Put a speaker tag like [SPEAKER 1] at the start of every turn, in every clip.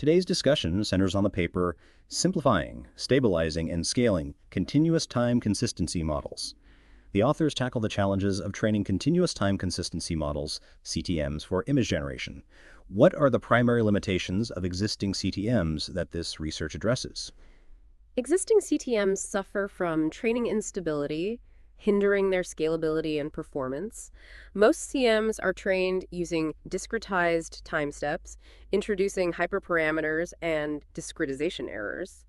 [SPEAKER 1] Today's discussion centers on the paper Simplifying, Stabilizing, and Scaling Continuous Time Consistency Models. The authors tackle the challenges of training continuous time consistency models, CTMs, for image generation. What are the primary limitations of existing CTMs that this research addresses?
[SPEAKER 2] Existing CTMs suffer from training instability, hindering their scalability and performance. Most CMs are trained using discretized timesteps, introducing hyperparameters and discretization errors.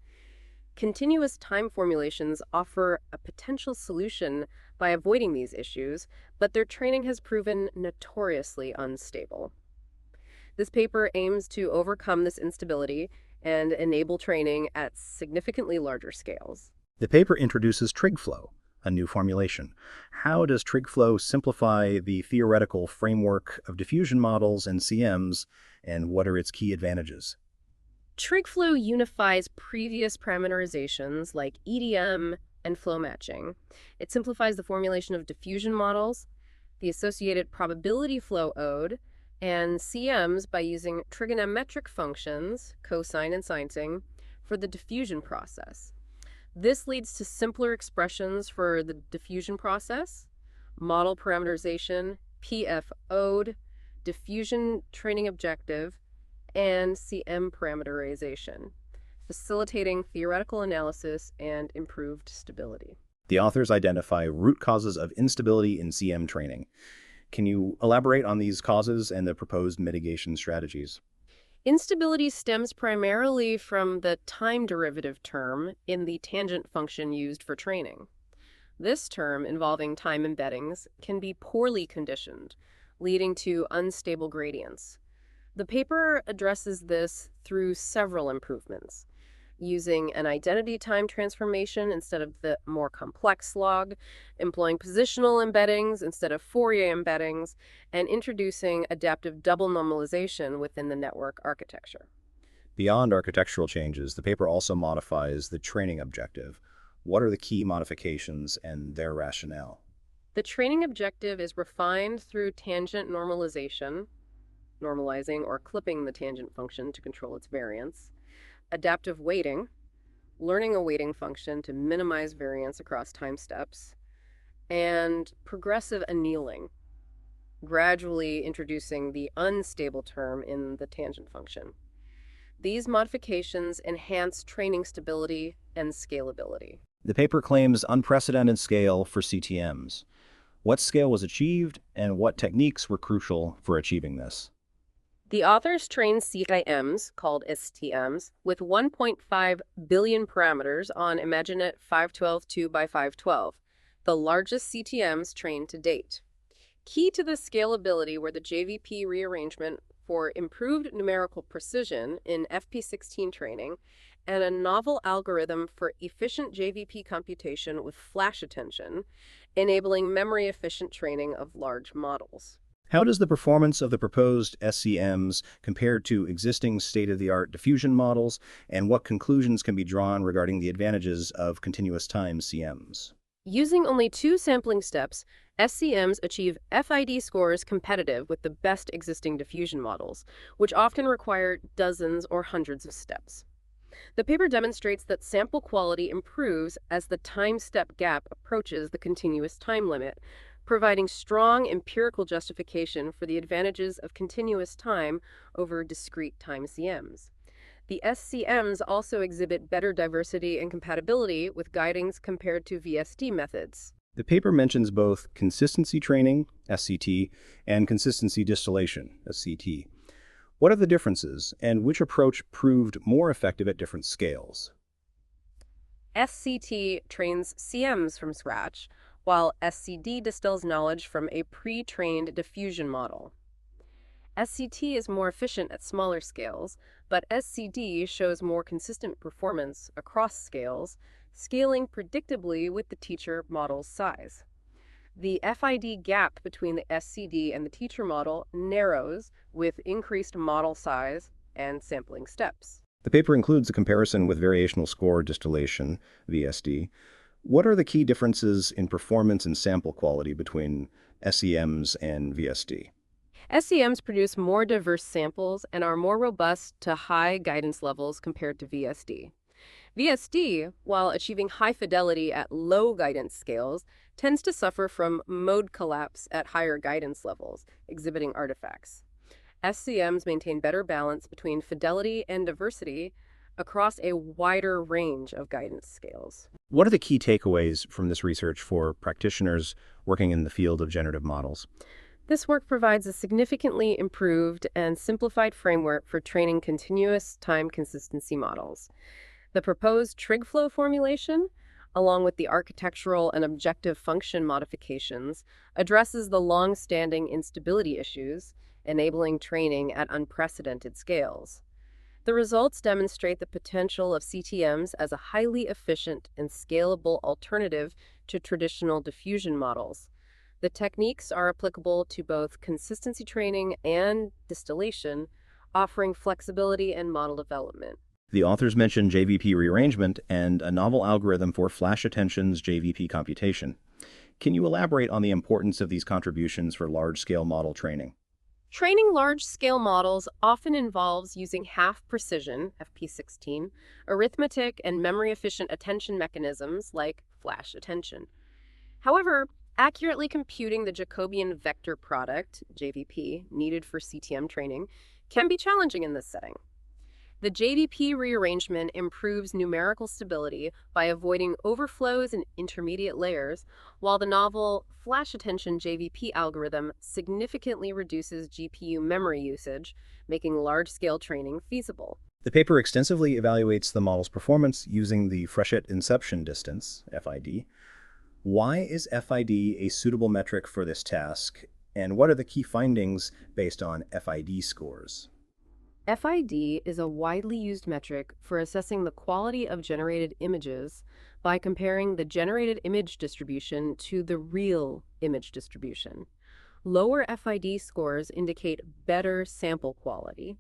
[SPEAKER 2] Continuous time formulations offer a potential solution by avoiding these issues, but their training has proven notoriously unstable. This paper aims to overcome this instability and enable training at significantly larger scales.
[SPEAKER 1] The paper introduces TrigFlow, a new formulation. How does TrigFlow simplify the theoretical framework of diffusion models and CMs, and what are its key advantages?
[SPEAKER 2] TrigFlow unifies previous parameterizations like EDM and flow matching. It simplifies the formulation of diffusion models, the associated probability flow ode, and CMs by using trigonometric functions, cosine and sineting, for the diffusion process. This leads to simpler expressions for the diffusion process, model parameterization, PF ode, diffusion training objective, and CM parameterization, facilitating theoretical analysis and improved stability.
[SPEAKER 1] The authors identify root causes of instability in CM training. Can you elaborate on these causes and the proposed mitigation strategies?
[SPEAKER 2] Instability stems primarily from the time derivative term in the tangent function used for training. This term, involving time embeddings, can be poorly conditioned, leading to unstable gradients. The paper addresses this through several improvements, using an identity time transformation instead of the more complex log, employing positional embeddings instead of Fourier embeddings, and introducing adaptive double normalization within the network architecture.
[SPEAKER 1] Beyond architectural changes, the paper also modifies the training objective. What are the key modifications and their rationale?
[SPEAKER 2] The training objective is refined through tangent normalization, normalizing or clipping the tangent function to control its variance, adaptive weighting, learning a weighting function to minimize variance across time steps, and progressive annealing, gradually introducing the unstable term in the tangent function. These modifications enhance training stability and scalability.
[SPEAKER 1] The paper claims unprecedented scale for CTMs. What scale was achieved, and what techniques were crucial for achieving this?
[SPEAKER 2] The authors trained CTMs, called STMs, with 1.5 billion parameters on ImageNet 512 2x512, the largest CTMs trained to date. Key to the scalability were the JVP rearrangement for improved numerical precision in FP16 training and a novel algorithm for efficient JVP computation with flash attention, enabling memory-efficient training of large models.
[SPEAKER 1] How does the performance of the proposed SCMs compare to existing state-of-the-art diffusion models, and what conclusions can be drawn regarding the advantages of continuous time CMs?
[SPEAKER 2] Using only 2 sampling steps, SCMs achieve FID scores competitive with the best existing diffusion models, which often require dozens or hundreds of steps. The paper demonstrates that sample quality improves as the time-step gap approaches the continuous time limit, providing strong empirical justification for the advantages of continuous time over discrete time CMs. The SCMs also exhibit better diversity and compatibility with guidings compared to VST methods.
[SPEAKER 1] The paper mentions both consistency training, SCT, and consistency distillation, SCT. What are the differences, and which approach proved more effective at different scales?
[SPEAKER 2] SCT trains CMs from scratch, while SCD distills knowledge from a pre-trained diffusion model. SCT is more efficient at smaller scales, but SCD shows more consistent performance across scales, scaling predictably with the teacher model's size. The FID gap between the SCD and the teacher model narrows with increased model size and sampling steps.
[SPEAKER 1] The paper includes a comparison with variational score distillation, VSD. What are the key differences in performance and sample quality between SEMs and VSD?
[SPEAKER 2] SCMs produce more diverse samples and are more robust to high guidance levels compared to VSD. VSD, while achieving high fidelity at low guidance scales, tends to suffer from mode collapse at higher guidance levels, exhibiting artifacts. SCMs maintain better balance between fidelity and diversity across a wider range of guidance scales.
[SPEAKER 1] What are the key takeaways from this research for practitioners working in the field of generative models?
[SPEAKER 2] This work provides a significantly improved and simplified framework for training continuous time consistency models. The proposed TrigFlow formulation, along with the architectural and objective function modifications, addresses the long-standing instability issues, enabling training at unprecedented scales. The results demonstrate the potential of CTMs as a highly efficient and scalable alternative to traditional diffusion models. The techniques are applicable to both consistency training and distillation, offering flexibility in model development.
[SPEAKER 1] The authors mention JVP rearrangement and a novel algorithm for flash attention's JVP computation. Can you elaborate on the importance of these contributions for large-scale model training?
[SPEAKER 2] Training large-scale models often involves using half-precision, FP16, arithmetic and memory-efficient attention mechanisms like flash attention. However, accurately computing the Jacobian vector product, JVP, needed for CTM training can be challenging in this setting. The JVP rearrangement improves numerical stability by avoiding overflows in intermediate layers, while the novel flash attention JVP algorithm significantly reduces GPU memory usage, making large-scale training feasible.
[SPEAKER 1] The paper extensively evaluates the model's performance using the Fréchet inception distance, FID. Why is FID a suitable metric for this task, and what are the key findings based on FID scores?
[SPEAKER 2] FID is a widely used metric for assessing the quality of generated images by comparing the generated image distribution to the real image distribution. Lower FID scores indicate better sample quality.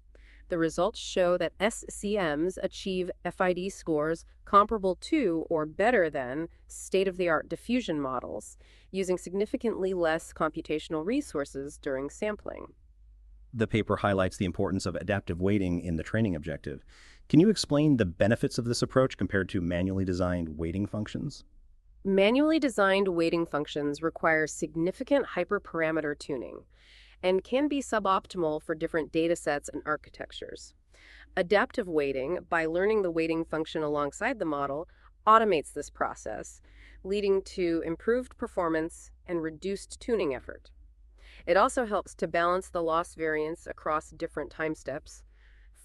[SPEAKER 2] The results show that SCMs achieve FID scores comparable to or better than state-of-the-art diffusion models, using significantly less computational resources during sampling.
[SPEAKER 1] The paper highlights the importance of adaptive weighting in the training objective. Can you explain the benefits of this approach compared to manually designed weighting functions?
[SPEAKER 2] Manually designed weighting functions require significant hyperparameter tuning and can be suboptimal for different datasets and architectures. Adaptive weighting, by learning the weighting function alongside the model, automates this process, leading to improved performance and reduced tuning effort. It also helps to balance the loss variance across different time steps,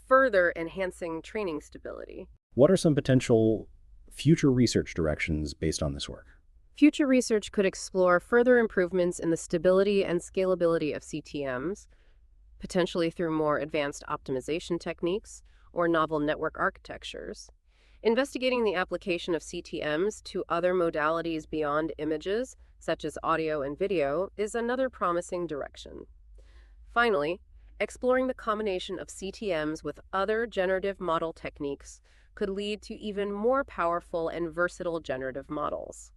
[SPEAKER 2] further enhancing training stability.
[SPEAKER 1] What are some potential future research directions based on this work?
[SPEAKER 2] Future research could explore further improvements in the stability and scalability of CTMs, potentially through more advanced optimization techniques or novel network architectures. Investigating the application of CTMs to other modalities beyond images, such as audio and video, is another promising direction. Finally, exploring the combination of CTMs with other generative model techniques could lead to even more powerful and versatile generative models.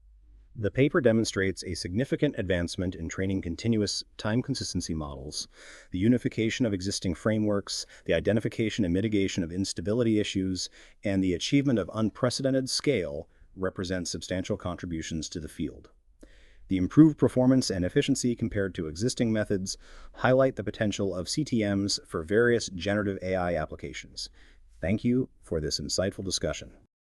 [SPEAKER 1] The paper demonstrates a significant advancement in training continuous time consistency models, the unification of existing frameworks, the identification and mitigation of instability issues, and the achievement of unprecedented scale represent substantial contributions to the field. The improved performance and efficiency compared to existing methods highlight the potential of CTMs for various generative AI applications. Thank you for this insightful discussion.